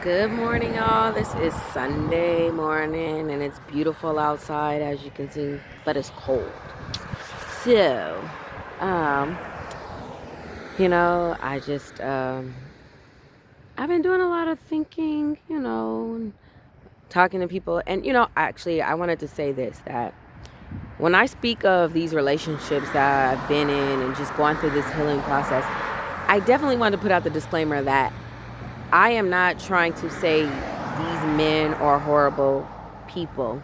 Good morning, y'all. This is Sunday morning and it's beautiful outside, as you can see, but it's cold. So, um, I just, I've been doing a lot of thinking, and talking to people. And, actually, I wanted to say this that when I speak of these relationships that I've been in and just going through this healing process, I definitely want to put out the disclaimer that I am not trying to say these men are horrible people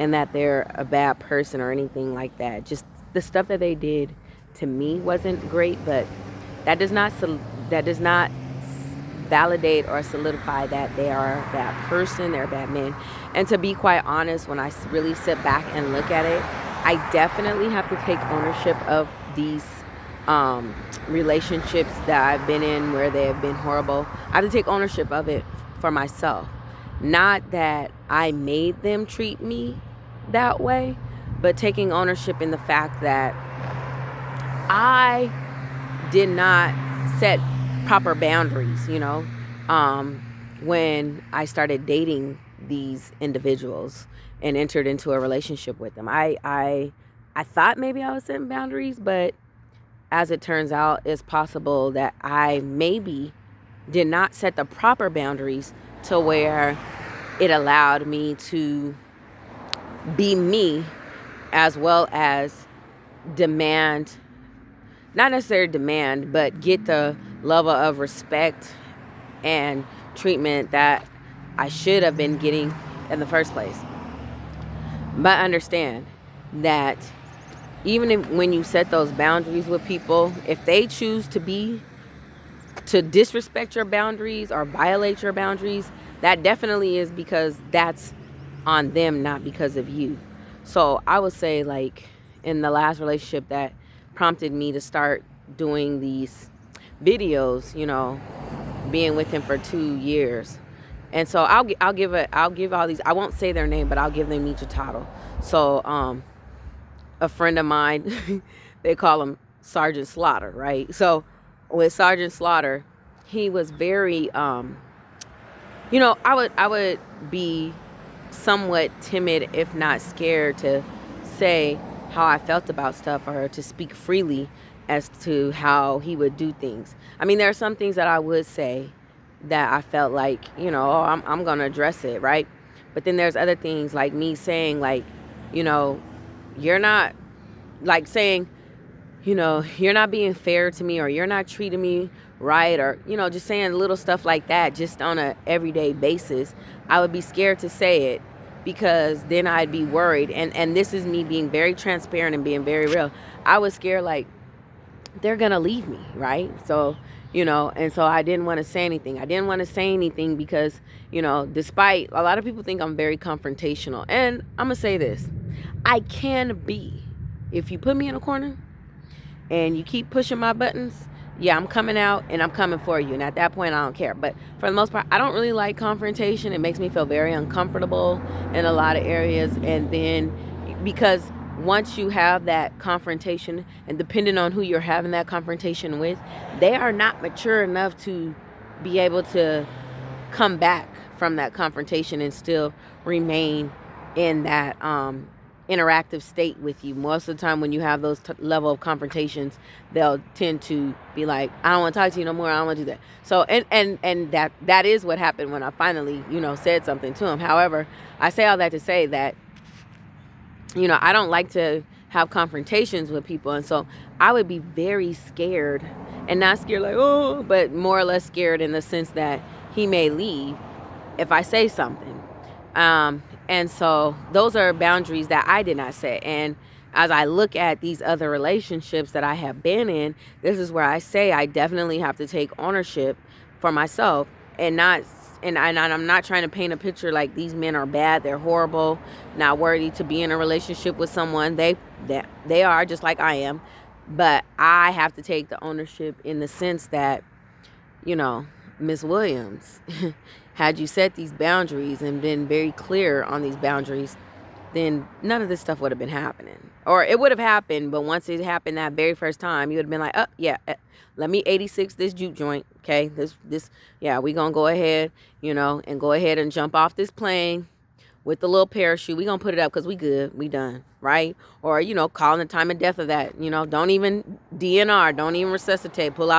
and that they're a bad person or anything like that. Just the stuff that they did to me wasn't great, but that does not validate or solidify that they are a bad person, they're bad men. And to be quite honest, when I really sit back and look at it, I definitely have to take ownership of these relationships that I've been in where they have been horrible. I have to take ownership of it for myself. Not that I made them treat me that way, but taking ownership in the fact that I did not set proper boundaries, when I started dating these individuals and entered into a relationship with them. I thought maybe I was setting boundaries, but as it turns out, it's possible that I maybe did not set the proper boundaries to where it allowed me to be me as well as demand, not necessarily demand, but get the level of respect and treatment that I should have been getting in the first place. But understand that even when you set those boundaries with people, if they choose to disrespect your boundaries or violate your boundaries, that definitely is because that's on them, not because of you. So I would say, like, in the last relationship that prompted me to start doing these videos, being with him for 2 years. And so I'll give all these, I won't say their name, but I'll give them each a title. So a friend of mine, they call him Sergeant Slaughter, right? So with Sergeant Slaughter, he was very I would be somewhat timid, if not scared, to say how I felt about stuff or to speak freely as to how he would do things. I mean, there are some things that I would say that I felt like, oh, I'm going to address it, right? But then there's other things like me saying, like, you know, you're not, like saying, you're not being fair to me or you're not treating me right, or, just saying little stuff like that just on a everyday basis. I would be scared to say it because then I'd be worried. And this is me being very transparent and being very real. I was scared, like, they're going to leave me, right? So, and so I didn't want to say anything. I didn't want to say anything because, despite a lot of people think I'm very confrontational. And I'm going to say this, I can be. If you put me in a corner and you keep pushing my buttons, yeah, I'm coming out and I'm coming for you. And at that point, I don't care. But for the most part, I don't really like confrontation. It makes me feel very uncomfortable in a lot of areas. And then because once you have that confrontation, and depending on who you're having that confrontation with, they are not mature enough to be able to come back from that confrontation and still remain in that interactive state with you. Most of the time when you have those level of confrontations, they'll tend to be like, I don't want to talk to you no more, I don't want to do that. So and that is what happened when I finally, said something to him. However, I say all that to say that, I don't like to have confrontations with people. And so I would be very scared, and not scared like, oh, but more or less scared in the sense that he may leave if I say something. And so those are boundaries that I did not set. And as I look at these other relationships that I have been in, this is where I say I definitely have to take ownership for myself and not. And I'm not trying to paint a picture like these men are bad, they're horrible, not worthy to be in a relationship with someone. They are just like I am. But I have to take the ownership in the sense that, Miss Williams, had you set these boundaries and been very clear on these boundaries, then none of this stuff would have been happening. Or it would have happened, but once it happened that very first time, you would have been like, oh, yeah, let me 86 this juke joint, okay? Yeah, we gonna go ahead, and go ahead and jump off this plane with the little parachute. We gonna put it up because we good, we done, right? Or, calling the time of death of that, don't even DNR, don't even resuscitate, don't pull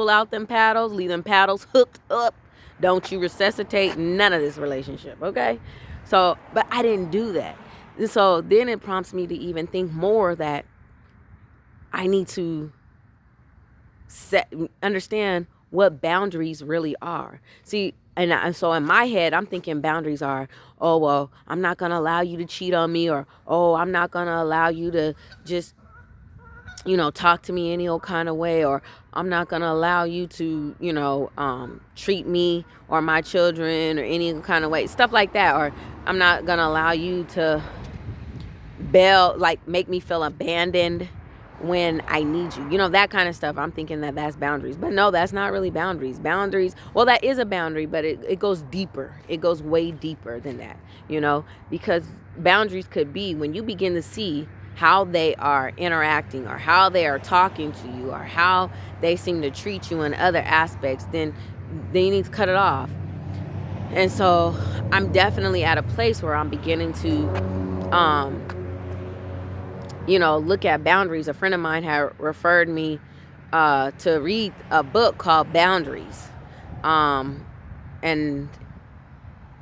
out them paddles, leave them paddles hooked up. Don't you resuscitate none of this relationship, okay? So, but I didn't do that. And so then it prompts me to even think more that I need to understand what boundaries really are. See, and so in my head, I'm thinking boundaries are, oh, well, I'm not going to allow you to cheat on me, or, oh, I'm not going to allow you to just, talk to me any old kind of way, or I'm not going to allow you to, treat me or my children or any kind of way, stuff like that. Or I'm not going to allow you to make me feel abandoned when I need you, that kind of stuff. I'm thinking that that's boundaries, but no, that's not really boundaries. Well, that is a boundary, but it goes deeper. It goes way deeper than that, because boundaries could be when you begin to see how they are interacting, or how they are talking to you, or how they seem to treat you in other aspects, then you need to cut it off. And so I'm definitely at a place where I'm beginning to, look at boundaries. A friend of mine had referred me to read a book called Boundaries. And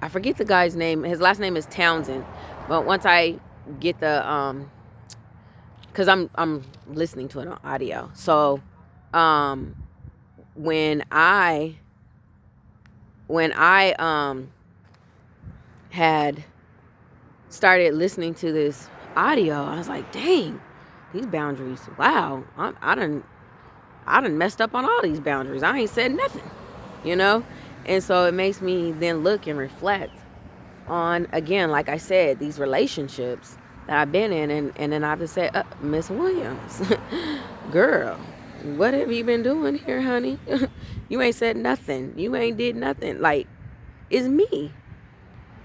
I forget the guy's name. His last name is Townsend. But once I get the, because I'm listening to it on audio. So when I had started listening to this audio, I was like, dang, these boundaries, wow, I done messed up on all these boundaries. I ain't said nothing, and so it makes me then look and reflect on, again, like I said, these relationships that I've been in, and then I just said, Miss Williams, girl, what have you been doing here, honey? You ain't said nothing, you ain't did nothing. Like, it's me.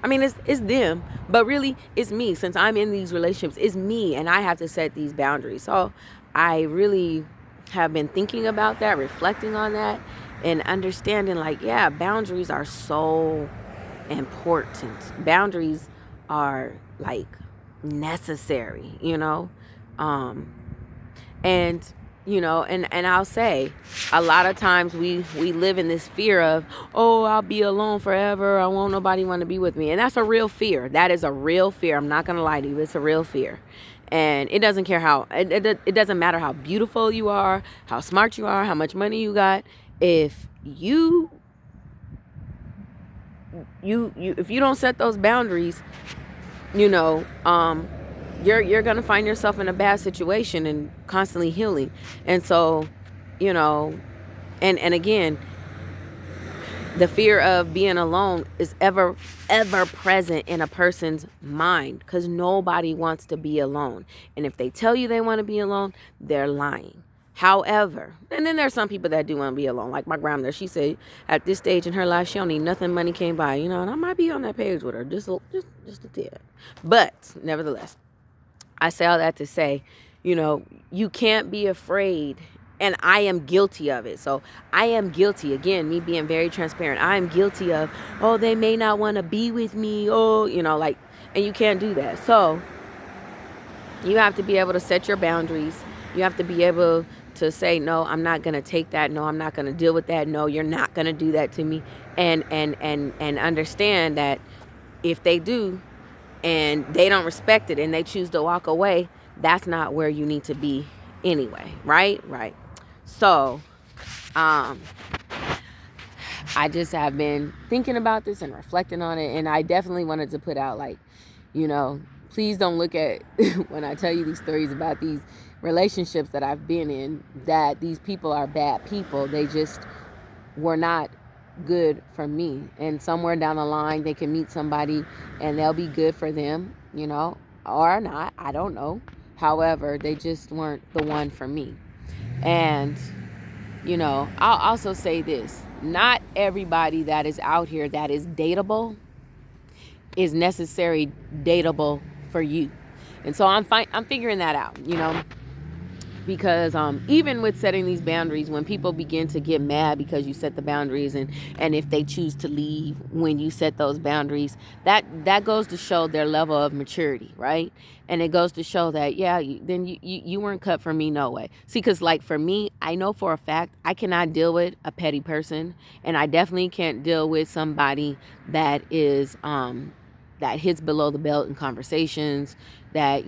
I mean, it's them, but really it's me. Since I'm in these relationships, it's me, and I have to set these boundaries. So I really have been thinking about that, reflecting on that, and understanding, like, yeah, boundaries are so important. Boundaries are, like, necessary, and I'll say a lot of times we live in this fear of, oh, I'll be alone forever, I won't nobody want to be with me. And that's a real fear. That is a real fear. I'm not gonna lie to you, it's a real fear. And it doesn't care how it doesn't matter how beautiful you are, how smart you are, how much money you got. If you if you don't set those boundaries, you're going to find yourself in a bad situation and constantly healing. And so, and again, the fear of being alone is ever present in a person's mind, because nobody wants to be alone. And if they tell you they want to be alone, they're lying. However, and then there's some people that do want to be alone. Like my grandmother, she said at this stage in her life, she don't need nothing money came by, and I might be on that page with her just a tad. But nevertheless, I say all that to say, you can't be afraid, and I am guilty of it. So I am guilty, again, me being very transparent. I am guilty of, oh, they may not want to be with me, and you can't do that. So you have to be able to set your boundaries. You have to be able to say, no, I'm not going to take that. No, I'm not going to deal with that. No, you're not going to do that to me. And understand that if they do, and they don't respect it, and they choose to walk away, that's not where you need to be anyway, right? So, I just have been thinking about this and reflecting on it, and I definitely wanted to put out, like, please don't look at, when I tell you these stories about these relationships that I've been in, that these people are bad people. They just were not good for me, and somewhere down the line they can meet somebody and they'll be good for them, or not, I don't know. However, they just weren't the one for me. And I'll also say this: not everybody that is out here that is dateable is necessarily dateable for you. And so I'm figuring that out, because even with setting these boundaries, when people begin to get mad because you set the boundaries, and if they choose to leave when you set those boundaries, that goes to show their level of maturity, right? And it goes to show that, yeah, you weren't cut for me, no way. See, because like for me, I know for a fact I cannot deal with a petty person, and I definitely can't deal with somebody that is that hits below the belt in conversations, that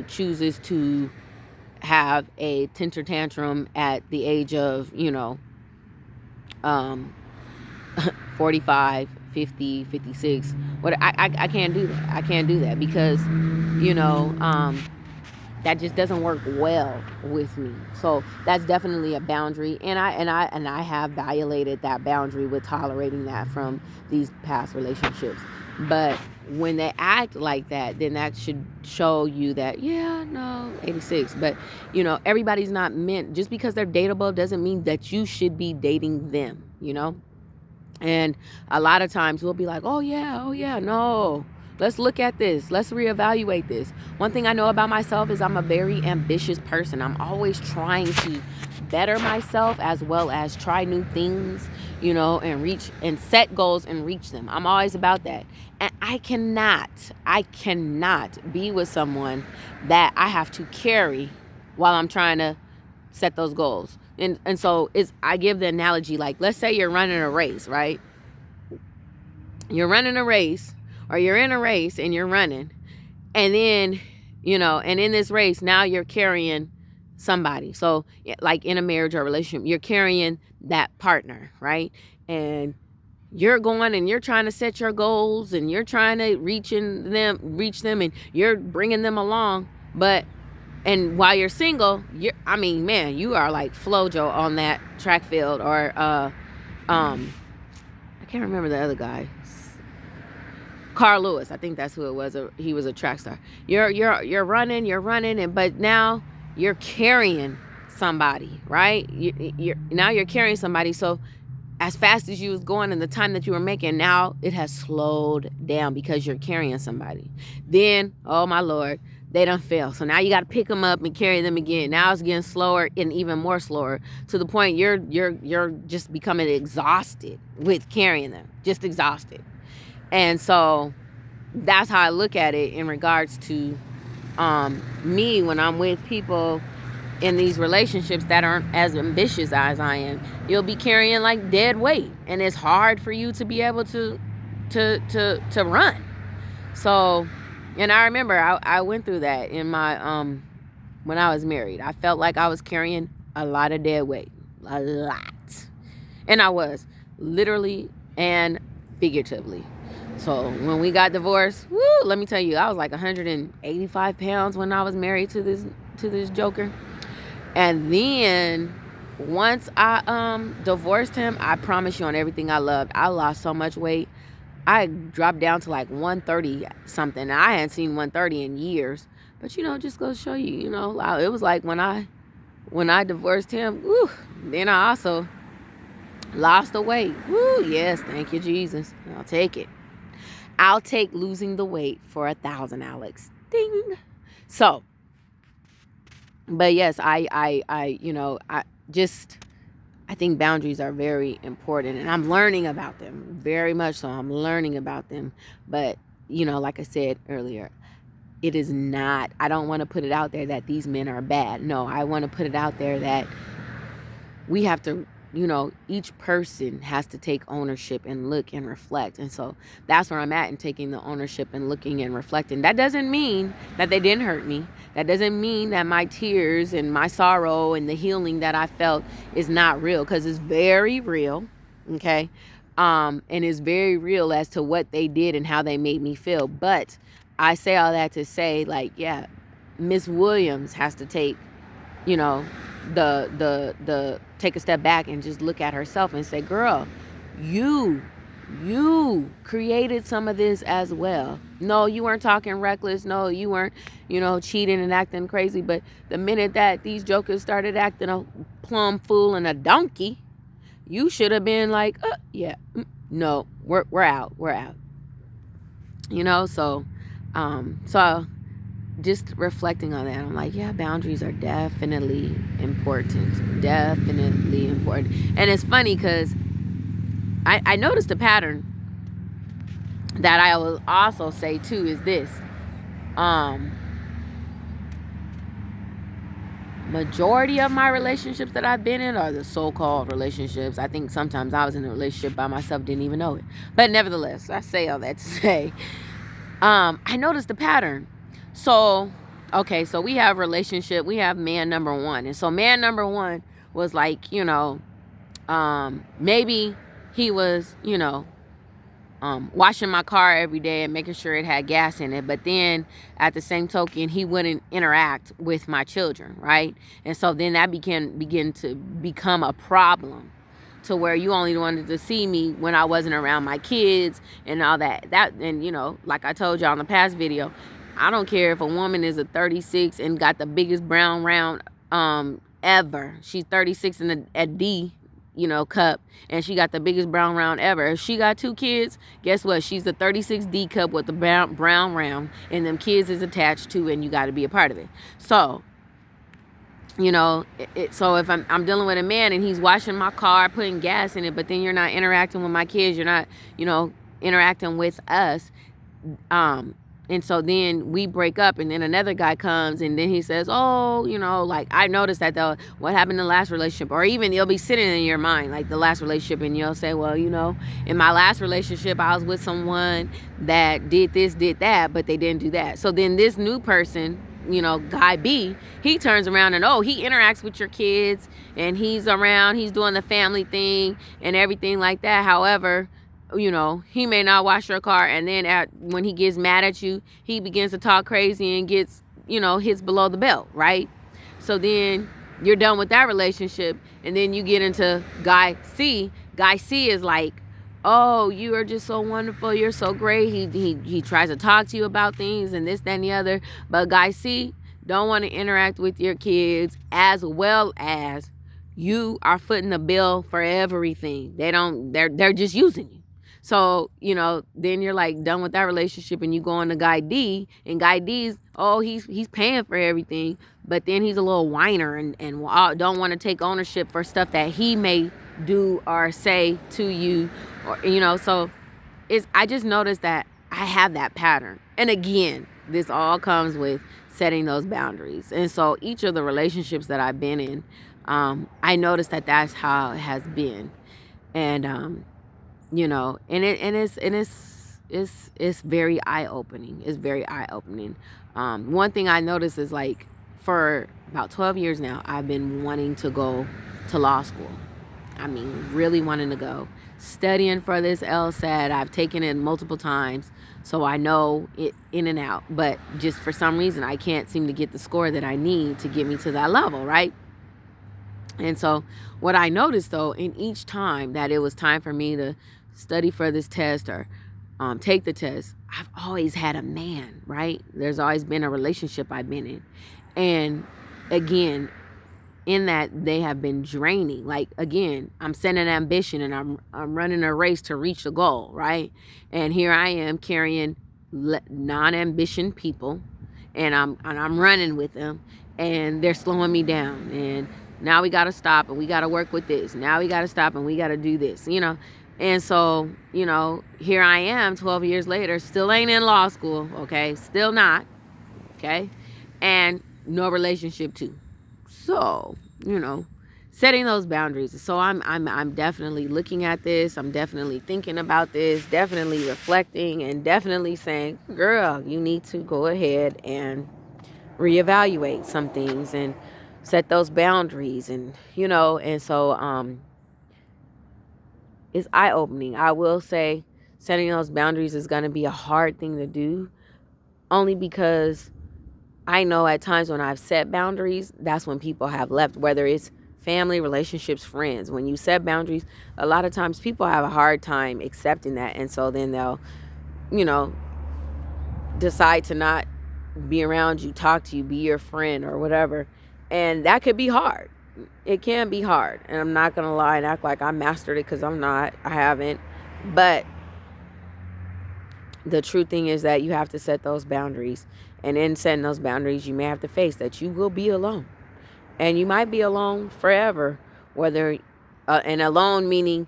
chooses to have a temper tantrum at the age of, um, 45, 50, 56. I can't do that. I can't do that because, that just doesn't work well with me. So that's definitely a boundary, and I have violated that boundary with tolerating that from these past relationships. But when they act like that, then that should show you that, yeah, no, 86. But everybody's not meant, just because they're dateable doesn't mean that you should be dating them. And a lot of times we'll be like, oh yeah, no, let's look at this, let's reevaluate this. One thing I know about myself is I'm a very ambitious person. I'm always trying to better myself, as well as try new things, and reach and set goals and reach them. I'm always about that. And I cannot be with someone that I have to carry while I'm trying to set those goals. And so I give the analogy, like, let's say you're running a race, right? You're running a race, or you're in a race and you're running, and then, and in this race, now you're carrying somebody. So like in a marriage or relationship, you're carrying that partner, right? And you're going and you're trying to set your goals, and you're trying to reach them, and you're bringing them along. And while you're single, you are like Flojo on that track field, or I can't remember the other guy, Carl Lewis, I think that's who it was. He was a track star. You're running, but now you're carrying somebody, right? You're carrying somebody. So as fast as you was going and the time that you were making, now it has slowed down because you're carrying somebody. Then, oh my Lord, they done fell. So now you got to pick them up and carry them again. Now it's getting slower and even more slower, to the point you're just becoming exhausted with carrying them, just exhausted. And so that's how I look at it in regards to me when I'm with people in these relationships that aren't as ambitious as I am. You'll be carrying like dead weight, and it's hard for you to be able to run. So, and I remember I went through that in my when I was married. I felt like I was carrying a lot of dead weight, a lot, and I was, literally and figuratively. So when we got divorced, let me tell you, I was like 185 pounds when I was married to this joker. And then once I divorced him, I promise you on everything I loved, I lost so much weight. I dropped down to like 130 something. I hadn't seen 130 in years. But just goes to show you, it was like when I divorced him, then I also lost the weight. Yes, thank you, Jesus. I'll take it. I'll take losing the weight for 1,000, Alex. Ding. So, but yes, I think boundaries are very important, and I'm learning about them very much. So I'm learning about them, but like I said earlier, it is not, I don't want to put it out there that these men are bad. No, I want to put it out there that we have to, each person has to take ownership and look and reflect. And so that's where I'm at, in taking the ownership and looking and reflecting. That doesn't mean that they didn't hurt me. That doesn't mean that my tears and my sorrow and the healing that I felt is not real, because it's very real. Okay. And it's very real as to what they did and how they made me feel. But I say all that to say, like, yeah, Miss Williams has to take, the take a step back and just look at herself and say, girl, you created some of this as well. No, you weren't talking reckless. No, you weren't, cheating and acting crazy. But the minute that these jokers started acting a plumb fool and a donkey, you should have been like, no, we're out. So just reflecting on that, I'm like, yeah, boundaries are definitely important. Definitely important. And it's funny because I noticed a pattern that I will also say too is this. Um, Majority of my relationships that I've been in are the so-called relationships. I think sometimes I was in a relationship by myself, didn't even know it. But nevertheless, I say all that to say, I noticed the pattern. So, okay, so we have relationship, we have man number one. And so man number one was like, maybe he was, washing my car every day and making sure it had gas in it. But then at the same token, he wouldn't interact with my children, right? And so then that begin to become a problem, to where you only wanted to see me when I wasn't around my kids and all that. And like I told y'all in the past video, I don't care if a woman is a 36 and got the biggest brown round ever. She's 36 in a D cup, and she got the biggest brown round ever. If she got 2 kids, guess what? She's the 36D cup with the brown round, and them kids is attached to, and you got to be a part of it. So, so if I'm dealing with a man and he's washing my car, putting gas in it, but then you're not interacting with my kids, you're not, interacting with us, and so then we break up, and then another guy comes, and then he says, oh, like, I noticed that though, what happened in the last relationship? Or even it'll be sitting in your mind, like the last relationship, and you'll say, well, in my last relationship, I was with someone that did this, did that, but they didn't do that. So then this new person, guy B, he turns around and, he interacts with your kids, and he's around, he's doing the family thing and everything like that. However, he may not wash your car, and then when he gets mad at you, he begins to talk crazy and gets, hits below the belt, right? So then you're done with that relationship, and then you get into guy C. Guy C is like, oh, you are just so wonderful, you're so great. He tries to talk to you about things and this, that, and the other. But guy C don't want to interact with your kids, as well as you are footing the bill for everything. They're just using you. So, then you're like done with that relationship, and you go on to guy D, and guy D's, he's paying for everything, but then he's a little whiner and don't want to take ownership for stuff that he may do or say to you, or, so I just noticed that I have that pattern. And again, this all comes with setting those boundaries. And so each of the relationships that I've been in, I noticed that that's how it has been. And, it's very eye-opening. It's very eye-opening. One thing I noticed is, like, for about 12 years now, I've been wanting to go to law school. I mean, really wanting to go. Studying for this LSAT. I've taken it multiple times, so I know it in and out. But just for some reason, I can't seem to get the score that I need to get me to that level, right? And so what I noticed, though, in each time that it was time for me to study for this test or take the test, I've always had a man, right? There's always been a relationship I've been in. And again, in that, they have been draining. Like, again, I'm setting ambition, and I'm running a race to reach the goal, right? And here I am carrying non-ambition people, and I'm running with them, and they're slowing me down. And now we got to stop, and we got to work with this. Now we got to stop, and we got to do this, And so, here I am 12 years later, still ain't in law school, okay? Still not, okay? And no relationship too. So, setting those boundaries. So I'm definitely looking at this. I'm definitely thinking about this, definitely reflecting, and definitely saying, girl, you need to go ahead and reevaluate some things and set those boundaries. And, and so, it's eye-opening. I will say setting those boundaries is going to be a hard thing to do, only because I know at times when I've set boundaries, that's when people have left, whether it's family, relationships, friends. When you set boundaries, a lot of times people have a hard time accepting that. And so then they'll, decide to not be around you, talk to you, be your friend or whatever. And that could be hard. It can be hard. And I'm not going to lie and act like I mastered it, because I'm not. I haven't. But the true thing is that you have to set those boundaries. And in setting those boundaries, you may have to face that you will be alone. And you might be alone forever, whether, and alone meaning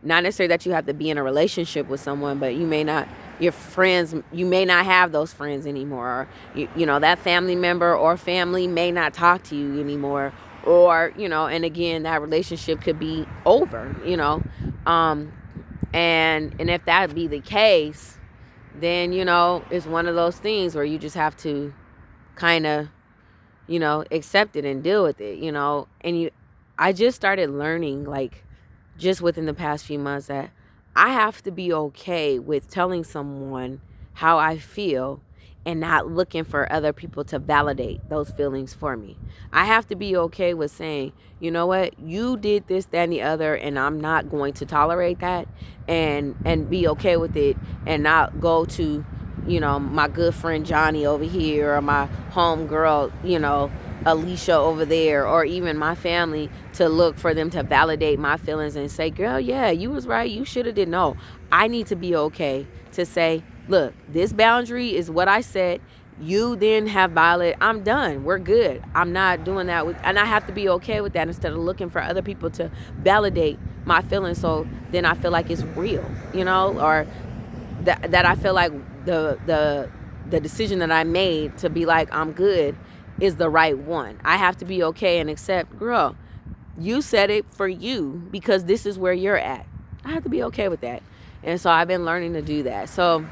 not necessarily that you have to be in a relationship with someone, but you may not, your friends, you may not have those friends anymore. Or, you know, that family member or family may not talk to you anymore. Or, you know, and again, that relationship could be over, you know. And if that be the case, then, you know, it's one of those things where you just have to kind of, you know, accept it and deal with it, you know. And I just started learning, like, just within the past few months, that I have to be okay with telling someone how I feel and not looking for other people to validate those feelings for me. I have to be okay with saying, you know what, you did this, that, and the other, and I'm not going to tolerate that, and be okay with it, and not go to, you know, my good friend Johnny over here, or my home girl, you know, Alicia over there, or even my family, to look for them to validate my feelings and say, girl, yeah, you was right, you should have did. No, I need to be okay to say, look, this boundary is what I said, you then have violated, I'm done, we're good, I'm not doing that with, and I have to be okay with that, instead of looking for other people to validate my feelings, so then I feel like it's real, you know, or that I feel like the decision that I made to be like, I'm good, is the right one. I have to be okay and accept, girl, you said it for you because this is where you're at. I have to be okay with that. And so I've been learning to do that. So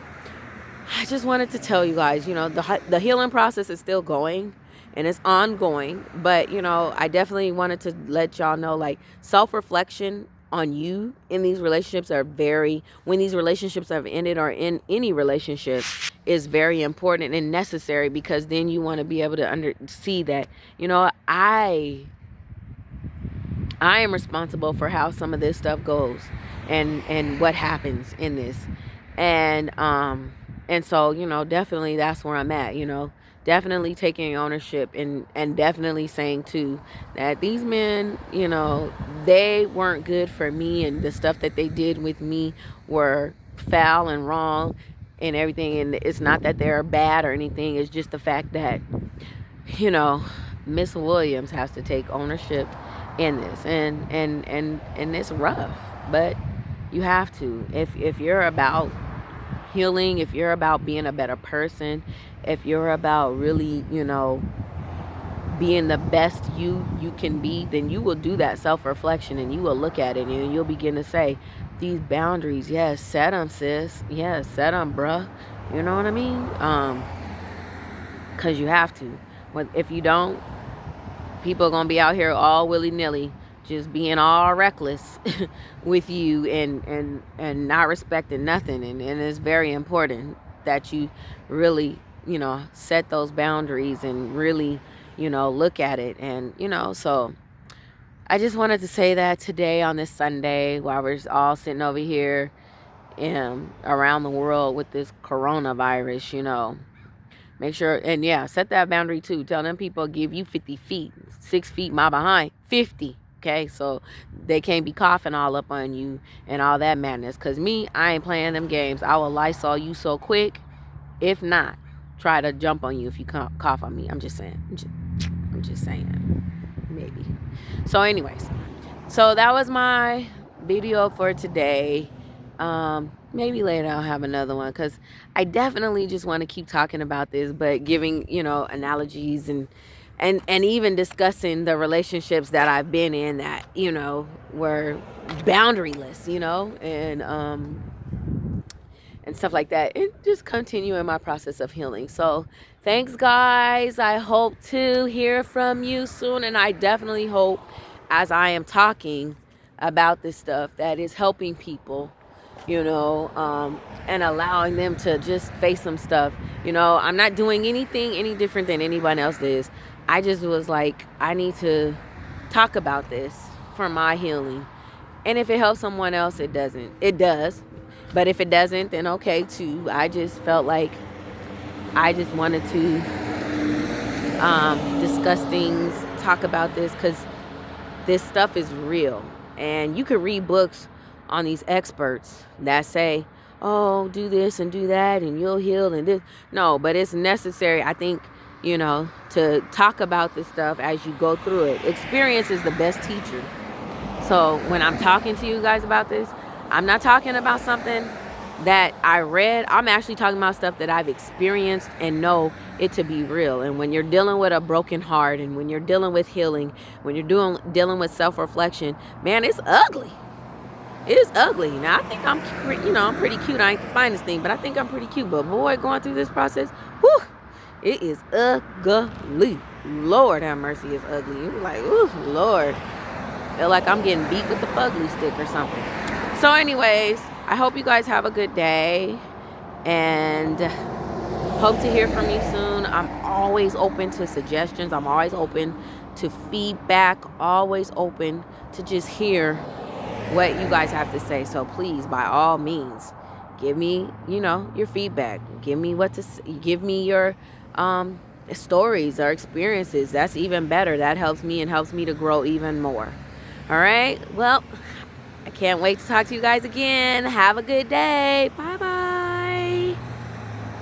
I just wanted to tell you guys, you know, the healing process is still going and it's ongoing. But, you know, I definitely wanted to let y'all know, like, self-reflection on you in these relationships when these relationships have ended, or in any relationship, is very important and necessary, because then you want to be able to see that, you know, I am responsible for how some of this stuff goes, and what happens in this. And so, you know, definitely that's where I'm at, you know, definitely taking ownership, and definitely saying too that these men, you know, they weren't good for me, and the stuff that they did with me were foul and wrong and everything. And it's not that they're bad or anything, it's just the fact that, you know, Miss Williams has to take ownership in this, and it's rough, but you have to, if you're about healing, if you're about being a better person, if you're about really, you know, being the best you can be, then you will do that self-reflection, and you will look at it, and you'll begin to say, these boundaries, yes, set them, sis, yes, set them, bruh, you know what I mean? Because you have to. If you don't, people are gonna be out here all willy-nilly, just being all reckless with you, and not respecting nothing. And it's very important that you really, you know, set those boundaries and really, you know, look at it. And, you know, so I just wanted to say that today on this Sunday, while we're all sitting over here around the world with this coronavirus, you know, make sure, and yeah, set that boundary too. Tell them people, give you 50 feet, 6 feet my behind, 50. Okay, so they can't be coughing all up on you and all that madness. Because me, I ain't playing them games. I will Lysol you so quick. If not, try to jump on you if you cough on me. I'm just saying. I'm just saying. Maybe. So anyways, so that was my video for today. Maybe later I'll have another one, because I definitely just want to keep talking about this, but giving, you know, analogies and even discussing the relationships that I've been in that, you know, were boundaryless, you know, and stuff like that, and just continue in my process of healing. So thanks, guys. I hope to hear from you soon, and I definitely hope, as I am talking about this stuff, that is helping people, you know, and allowing them to just face some stuff. You know, I'm not doing anything any different than anyone else is. I just was like, I need to talk about this for my healing. And if it helps someone else, it does. But if it doesn't, then okay too. I just felt like I just wanted to discuss things, talk about this, because this stuff is real. And you can read books on these experts that say, oh, do this and do that and you'll heal and this. No, but it's necessary, I think, to talk about this stuff as you go through it. Experience is the best teacher. So when I'm talking to you guys about this, I'm not talking about something that I read. I'm actually talking about stuff that I've experienced and know it to be real. And when you're dealing with a broken heart, and when you're dealing with healing, when you're dealing with self-reflection, man, it's ugly. It is ugly. Now, I think I'm pretty cute. I ain't the finest thing, but I think I'm pretty cute. But boy, going through this process, whew, it is ugly. Lord have mercy, it's ugly. You're like, ooh, Lord. Feel like I'm getting beat with the fugly stick or something. So anyways, I hope you guys have a good day, and hope to hear from you soon. I'm always open to suggestions. I'm always open to feedback, always open to just hear what you guys have to say. So please, by all means, give me, your feedback. Give me your stories or experiences. That's even better. That helps me and helps me to grow even more. All right. Well, I can't wait to talk to you guys again. Have a good day. Bye-bye.